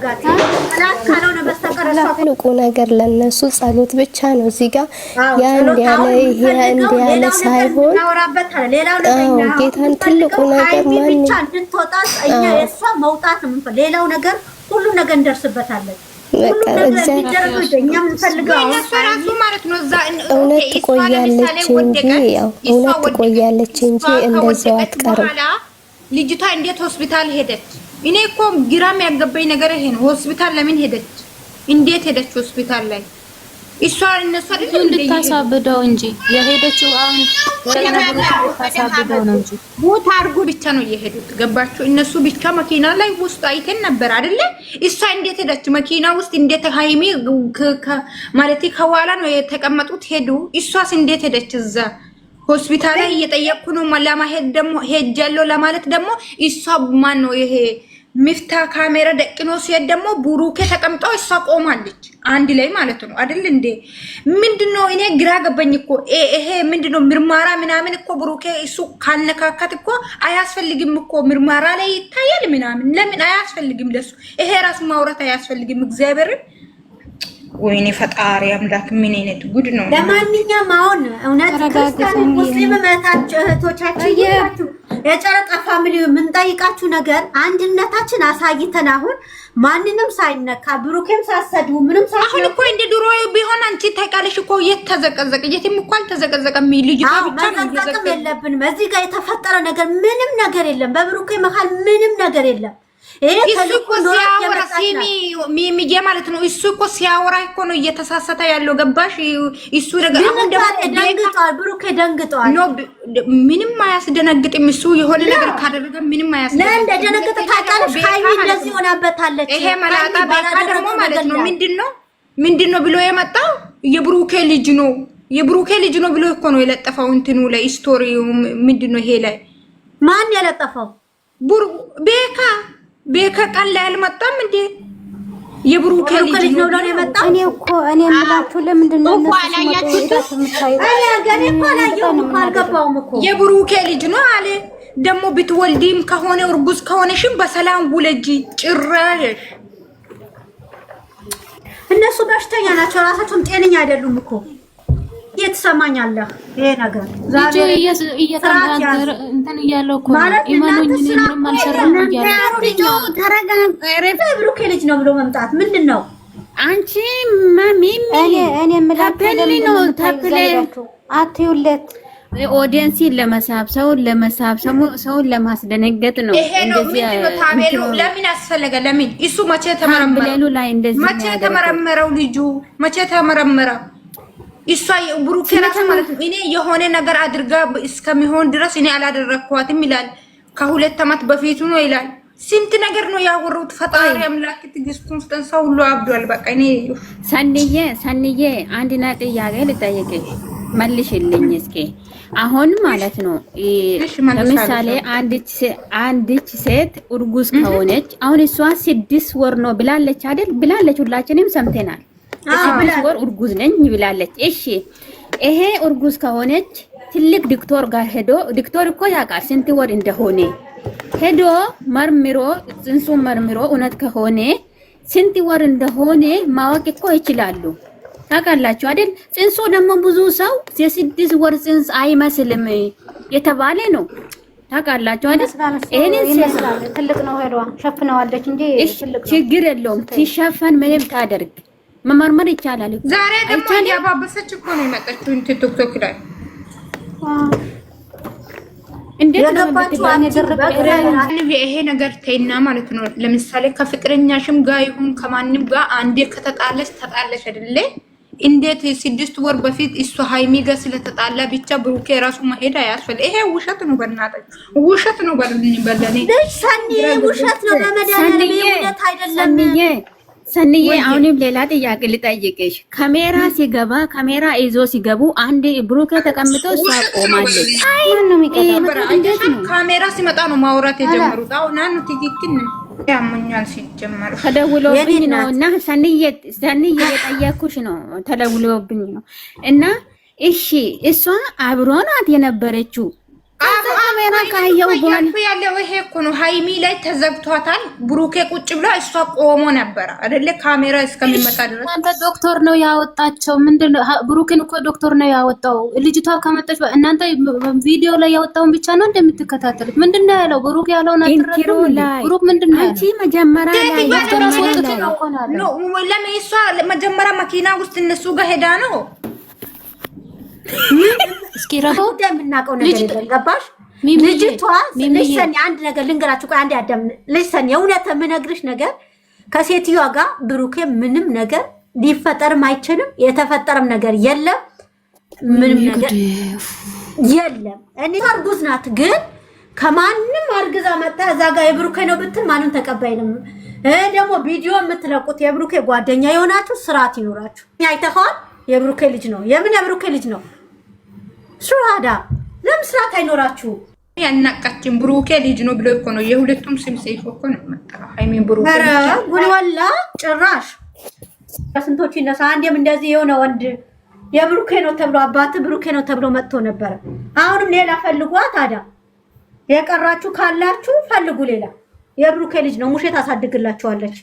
ያርጋት አላህ ካለው ነው በስተቀር ትልቁ ነገር ለነሱ ጸሎት ብቻ ነው። እዚህ ጋር ያን ያለ ይሄ እንዲያለ ሳይሆን ጌታን ትልቁ ነገር ማን ብቻ እንድትወጣ እኛ የሷ መውጣት ነው። ሌላው ነገር ሁሉ ነገር እንደርስበታለን። በቃ እውነት ትቆያለች እንጂ ያው እውነት ትቆያለች እንጂ እንደዛው አትቀርም። ልጅቷ እንዴት ሆስፒታል ሄደች? እኔ እኮ ግራም ያገባኝ ነገር ይሄ ነው። ሆስፒታል ለምን ሄደች? እንዴት ሄደች ሆስፒታል ላይ? እሷ እነሱ አይደለም እንድታሳብደው እንጂ የሄደችው አሁን ታሳብደው ነው እንጂ ሞት አርጉ ብቻ ነው የሄዱት። ገባችሁ? እነሱ ብቻ መኪና ላይ ውስጥ አይተን ነበር አይደለ? እሷ እንዴት ሄደች? መኪና ውስጥ እንዴት ሃይሚ ማለት ከኋላ ነው የተቀመጡት ሄዱ። እሷስ እንዴት ሄደች? እዛ ሆስፒታል ላይ እየጠየቅኩ ነው ለማሄድ ደግሞ ሄጃለሁ ለማለት ደግሞ እሷ ማን ነው ይሄ ሚፍታ ካሜራ ደቅኖ ሲሄድ ደግሞ ቡሩኬ ተቀምጠው እሷ ቆማለች አንድ ላይ ማለት ነው አይደል እንዴ? ምንድነው? እኔ ግራ ገባኝ እኮ ይሄ ምንድነው? ምርማራ ምናምን እኮ ቡሩኬ እሱ ካልነካካት እኮ አያስፈልግም እኮ ምርማራ ላይ ይታያል ምናምን። ለምን አያስፈልግም? ለሱ ይሄ ራሱ ማውራት አያስፈልግም። እግዚአብሔርን ወይኔ ፈጣሪ አምላክ ምን አይነት ጉድ ነው። ለማንኛውም አሁን እውነት ክርስቲያን ሙስሊም እህቶቻችን ይላችሁ የጨረቃ ፋሚሊ የምንጠይቃችሁ ነገር አንድነታችን አሳይተን አሁን ማንንም ሳይነካ ብሩኬም ሳሰዱ ምንም ሳይነካ አሁን እኮ እንደ ድሮ ቢሆን አንቺ ታውቃለሽ እኮ የተዘቀዘቀ የትም እኮ አልተዘቀዘቀም። ልጅ ብቻ ነው መዘቀዘቅ የለብንም። እዚህ ጋር የተፈጠረ ነገር ምንም ነገር የለም። በብሩኬ መሃል ምንም ነገር የለም። እሱ እኮ ሲያወራ ሚሚዬ ማለት ነው። እሱ እኮ ሲያወራ እኮ ነው እየተሳሳተ ያለው ገባሽ? እሱ ነገር አሁን ደንግጧል። ብሩኬ ደንግጧል። ኖ ምንም አያስደነግጥም። እሱ የሆነ ነገር ካደረገ ምንም አያስደነግጥም። ለእንደ ደነገጠ ታውቃለሽ? ሃይሚ እንደዚህ ሆናበታለች። ይሄ መላጣ ባካ ደግሞ ማለት ነው ምንድነው ብሎ የመጣው የብሩኬ ልጅ ነው ብሎ እኮ ነው የለጠፈው እንትኑ ላይ ስቶሪው ምንድነው ይሄ ላይ ማን የለጠፈው? ቤካ ቃል ላይ አልመጣም እንዴ? የብሩኬ ልጅ ነው ብሎ የመጣው። እኔ የምላችሁ ለምንድን ነው የብሩኬ ልጅ ነው አለ። ደግሞ ብትወልዲም ከሆነ እርጉዝ ከሆነሽም በሰላም ውለጂ። ጭራሽ እነሱ በሽተኛ ናቸው። ራሳቸውም ጤነኛ አይደሉም እኮ የተሰማኛለህ ይሄ ነገር ዛሬ እየተናገረ እንትን እያለው እኮ ኢማኑኝ ምንም አልሰራም እያለው ብሩኬ ልጅ ነው ብሎ መምጣት ምንድን ነው? አንቺ ማሚም እኔ የምላችሁ ታፕላችሁ አትዩለት ኦዲየንሲን ለመሳብ ሰውን ለማስደነገጥ ነው። እንደዚህ ታቤሉ ለምን አስፈለገ? ለምን እሱ መቼ ተመረመረው? ልጁ መቼ ተመረመረው? እሷ ብሩኬ ራሱ ማለት ነው እኔ የሆነ ነገር አድርጋ እስከሚሆን ድረስ እኔ አላደረኳትም ይላል። ከ2 ዓመት በፊቱ ነው ይላል። ስንት ነገር ነው ያወሩት። ፈጣሪ አምላክ ትግስቱን ስጠን። ሰው ሁሉ አብዷል። በቃ እኔ ሰንዬ አንድ ጥያቄ ልጠይቅሽ መልሽልኝ እስኪ። አሁን ማለት ነው ለምሳሌ አንዲች ሴት እርጉዝ ከሆነች አሁን እሷ 6 ወር ነው ብላለች አይደል? ብላለች፣ ሁላችንም ሰምተናል። 6 ወር እርጉዝ ነኝ ብላለች። እሺ ይሄ እርጉዝ ከሆነች ትልቅ ዶክተር ጋር ሄዶ ዶክተር እኮ ያውቃል ስንት ወር እንደሆነ ሄዶ መርምሮ ጽንሱ መርምሮ እውነት ከሆነ ስንት ወር እንደሆነ ማወቅ እኮ ይችላሉ። ታውቃላችሁ አይደል? ጽንሱ ደግሞ ብዙ ሰው የ6 ወር ጽንስ አይመስልም የተባለ ነው። ታውቃላችሁ አይደል? ይሄንን ትልቅ ነው ሄዷ ሸፍነዋለች እንጂ ችግር የለውም። ሲሸፈን ምንም ታደርግ መመርመር ይቻላል። ዛሬ ደግሞ ያባበሰች እኮ ነው የመጣችው እንት ቲክቶክ ላይ እንዴት ነው ይሄ ነገር ተይና ማለት ነው። ለምሳሌ ከፍቅረኛሽም ጋር ይሁን ከማንም ጋር አንዴ ከተጣለሽ ተጣለሽ አይደለ? እንዴት 6 ወር በፊት እሱ ሃይሚ ጋር ስለተጣላ ብቻ ብሩኬ ራሱ መሄድ አያስፈልግ። ይሄ ውሸት ነው፣ በእናታችሁ ውሸት ነው። በለኔ ውሸት ነው። ለመዳን አይደለም። ሰንዬ አሁንም ሌላ ጥያቄ ልጠይቅሽ። ካሜራ ይዞ ሲገቡ አንድ ብሩኬ ተቀምጦ እሷ ቆማለች። አይ ነው የሚቀጥለው። ካሜራ ሲመጣ ነው ማውራት የጀመሩት። አሁን ነው ትክክል ነው። ያመኛል ሲጀመር ተደውሎብኝ ነው እና ሰንዬ የጠየኩሽ ነው ተደውሎብኝ ነው እና እሺ እሷ አብሮ ናት የነበረችው ካሜራ ካየው በኋላ ያለው ይሄ እኮ ነው። ሃይሚ ላይ ተዘግቷታል። ብሩኬ ቁጭ ብሎ እሷ ቆሞ ነበር አይደለ? ካሜራ እስከሚመጣ ድረስ እናንተ ዶክተር ነው ያወጣቸው። ምንድነው ብሩኬን እኮ ዶክተር ነው ያወጣው። ልጅቷ ከመጣች እናንተ ቪዲዮ ላይ ያወጣውን ብቻ ነው እንደምትከታተሉት። ምንድነው ያለው ብሩክ ያለውን አትረዱ። ብሩክ ምንድነው አንቺ መጀመሪያ ላይ ነው ለምን እሷ መጀመሪያ መኪና ውስጥ እነሱ ጋር ሄዳ ነው። እስኪ ረፈው እንደምናውቀው ነገር የለም። ገባሽ? ልጅቷ ልጅሰን አንድ ነገር ልንገራችሁ። ቆይ አንዴ አዳም ልጅሰን የእውነት የምነግርሽ ነገር ከሴትዮዋ ጋር ብሩኬ ምንም ነገር ሊፈጠርም አይችልም። የተፈጠረም ነገር የለም። ምንም ነገር የለም። እኔ አርጉዝ ናት፣ ግን ከማንም አርግዛ መጣ እዛ ጋር የብሩኬ ነው ብትል ማንም ተቀባይንም። ደግሞ ቪዲዮ የምትለቁት የብሩኬ ጓደኛ የሆናችሁ ስርዓት ይኖራችሁ። አይተኸዋል? የብሩኬ ልጅ ነው። የምን የብሩኬ ልጅ ነው? ሱራዳ ለምን ስርዓት አይኖራችሁ? ያናቃችን ብሩኬ ልጅ ነው ብሎ እኮ ነው የሁለቱም ስም ሰይፎ እኮ ነው መጣው። ሃይሚ ብሩኬ ወላ ጭራሽ ከስንቶች ይነሳ። አንዴም እንደዚህ የሆነ ወንድ የብሩኬ ነው ተብሎ አባት ብሩኬ ነው ተብሎ መጥቶ ነበር። አሁንም ሌላ ፈልጓ። ታዲያ የቀራችሁ ካላችሁ ፈልጉ። ሌላ የብሩኬ ልጅ ነው። ሙሼ ታሳድግላችኋለች።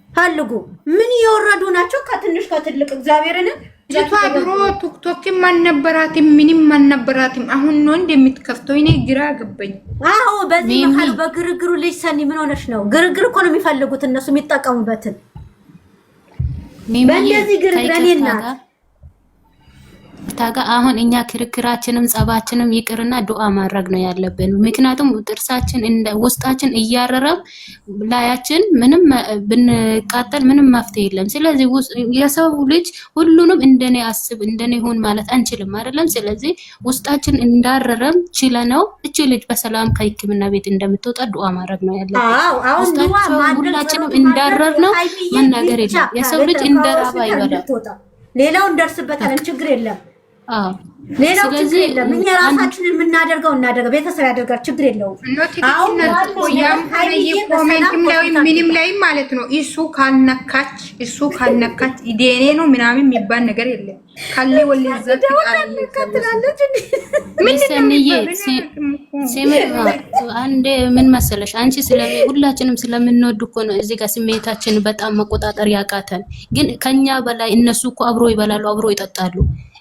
ፈልጉ። ምን እየወረዱ ናቸው? ከትንሽ ከትልቅ እግዚአብሔርን ጅቷ ድሮ ቲክቶክም አልነበራትም፣ ምንም አልነበራትም። አሁን ነው እንደምትከፍተው። እኔ ግራ ገባኝ። አዎ በዚህ መሀል በግርግሩ ልጅ ሰኒ ምን ሆነሽ ነው? ግርግር እኮ ነው የሚፈልጉት እነሱ የሚጠቀሙበትን። በእንደዚህ ግርግር እኔና ታጋ አሁን እኛ ክርክራችንም ጸባችንም ይቅርና ዱአ ማድረግ ነው ያለብን። ምክንያቱም ጥርሳችን እንደ ውስጣችን እያረረም ላያችን ምንም ብንቃጠል ምንም መፍትሄ የለም። ስለዚህ የሰው ልጅ ሁሉንም እንደኔ አስብ እንደኔ ሆን ማለት አንችልም አይደለም። ስለዚህ ውስጣችን እንዳረረም ችለነው እቺ ልጅ በሰላም ከሕክምና ቤት እንደምትወጣ ዱአ ማድረግ ነው ያለብን። ውስጣችን ሁላችንም እንዳረር ነው መናገር የለም። የሰው ልጅ እንደራባ ይበላል። ሌላው እንደርስበታለን፣ ችግር የለም። ሌላው ችግር የለም። እኛ ራሳችንን የምናደርገው እናደርገው፣ ቤተሰብ ያደርጋል፣ ችግር የለውም። ምንም ላይ ማለት ነው እሱ ካልነካች ኢዴኔ ነው ምናምን የሚባል ነገር የለም። ካለ ወለዘት አንዴ ምን መሰለሽ አንቺ ሁላችንም ስለምንወድ እኮ ነው እዚህ ጋር ስሜታችን በጣም መቆጣጠር ያቃተን። ግን ከኛ በላይ እነሱ እኮ አብሮ ይበላሉ፣ አብሮ ይጠጣሉ።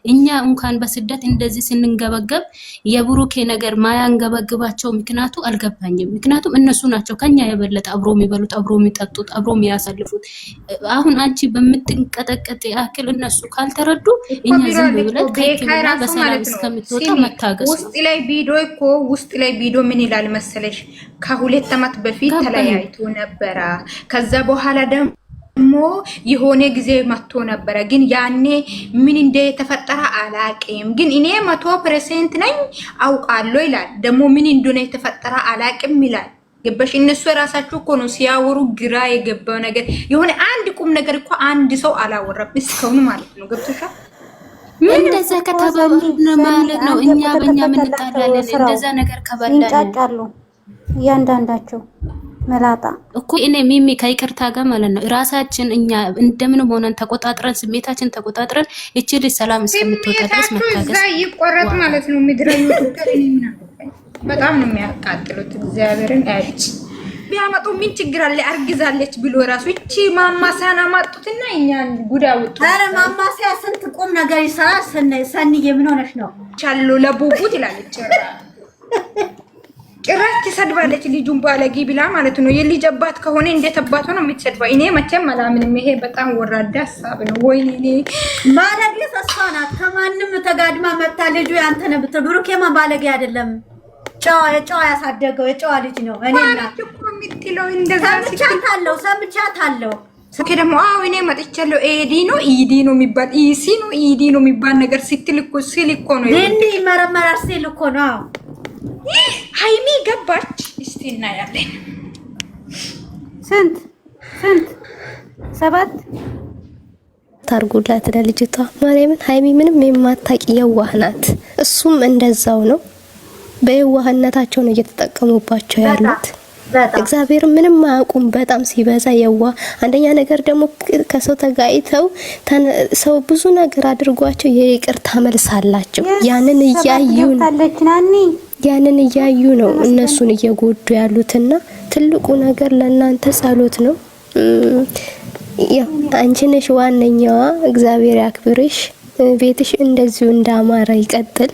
እኛ እንኳን በስደት እንደዚህ ስንንገበገብ የብሩኬ ነገር ማያንገበግባቸው ምክንያቱ አልገባኝም። ምክንያቱም እነሱ ናቸው ከኛ የበለጠ አብሮ የሚበሉት፣ አብሮ የሚጠጡት፣ አብሮ የሚያሳልፉት። አሁን አንቺ በምትንቀጠቀጥ ያክል እነሱ ካልተረዱ እኛ ዝም ብለን ከይክምና በሰላም እስከምትወጣ መታገስ። ውስጥ ላይ ቪዲዮ ምን ይላል መሰለሽ? ከ2 ዓመት በፊት ተለያይቶ ነበረ። ከዛ በኋላ ደግሞ የሆነ ጊዜ መጥቶ ነበረ። ግን ያኔ ምን እንደተፈጠረ አላቅም። ግን እኔ 100% ነኝ አውቃለሁ ይላል። ደግሞ ምን እንደሆነ የተፈጠረ አላቅም ይላል። ገባሽ? እነሱ የራሳቸው እኮ ነው ሲያወሩ ግራ የገባው ነገር። የሆነ አንድ ቁም ነገር እኮ አንድ ሰው አላወራም እስካሁን ማለት ነው። ገብቶሻል? እንደዛ ከተባሉ ማለት ነው እኛ በእኛ ምን እንጣላለን? እንደዛ ነገር ከበላን ይንጫጫሉ እያንዳንዳቸው መላጣ እኮ እኔ ሚሚ ከይቅርታ ጋር ማለት ነው ራሳችን እኛ እንደምንም ሆነን ተቆጣጥረን ስሜታችን ተቆጣጥረን እቺ ልጅ ሰላም እስከምትወጣ ድረስ መታገስ ይቆረጥ ማለት ነው። ምድራዊ በጣም ነው የሚያቃጥሉት። እግዚአብሔርን አይጭ ቢያመጡ ምን ችግር አለ? አርግዛለች ብሎ ራሱ እቺ ማማሳና ማጡትና እኛን ጉዳውጡ። አረ ማማሲያ ስንት ቁም ነገር ይሰራል። ሰንዬ ምን ሆነሽ ነው? ቻሉ ለቡቡት ይላለች። ጭራሽ ትሰድባለች ልጁን ባለጌ ብላ ማለት ነው። የልጅ አባት ከሆነ እንዴት አባቱ ነው የምትሰድባ? እኔ መቼም አላምንም። ይሄ በጣም ወራዳ ሀሳብ ነው። ወይኔ ባለጌ ተስፋ ናት። ከማንም ተጋድማ መጣ ልጁ ያንተ ነው ብትል ብሩኬማ ባለጌ አይደለም። የጨዋ ያሳደገው የጨዋ ልጅ ነው። እኔና ምትለው እንደዛ ሰምቻታለሁ። ስከ ደግሞ እኔ መጥቻለሁ። ኢዲ ነው የሚባል ኢዲ ነው የሚባል ነገር ስትል እኮ ሲል እኮ ነው እንዴ መረመራር ሲል እኮ ነው። ሃይሚ ገባች። እስቲ እናያለን። ስንት 7 ታርጉላት ለልጅቷ ማርያምን። ሃይሚ ምንም የማታቂ የዋህ ናት። እሱም እንደዛው ነው። በየዋህነታቸው ነው እየተጠቀሙባቸው ያሉት። እግዚአብሔር ምንም አያውቁም። በጣም ሲበዛ የዋህ። አንደኛ ነገር ደግሞ ከሰው ተጋይተው ሰው ብዙ ነገር አድርጓቸው የይቅርታ መልስ አላቸው። ያንን እያዩን ያንን እያዩ ነው እነሱን እየጎዱ ያሉትና ትልቁ ነገር ለእናንተ ጸሎት ነው። ያው አንቺ ነሽ ዋነኛዋ። እግዚአብሔር ያክብርሽ። ቤትሽ እንደዚሁ እንዳማረ ይቀጥል።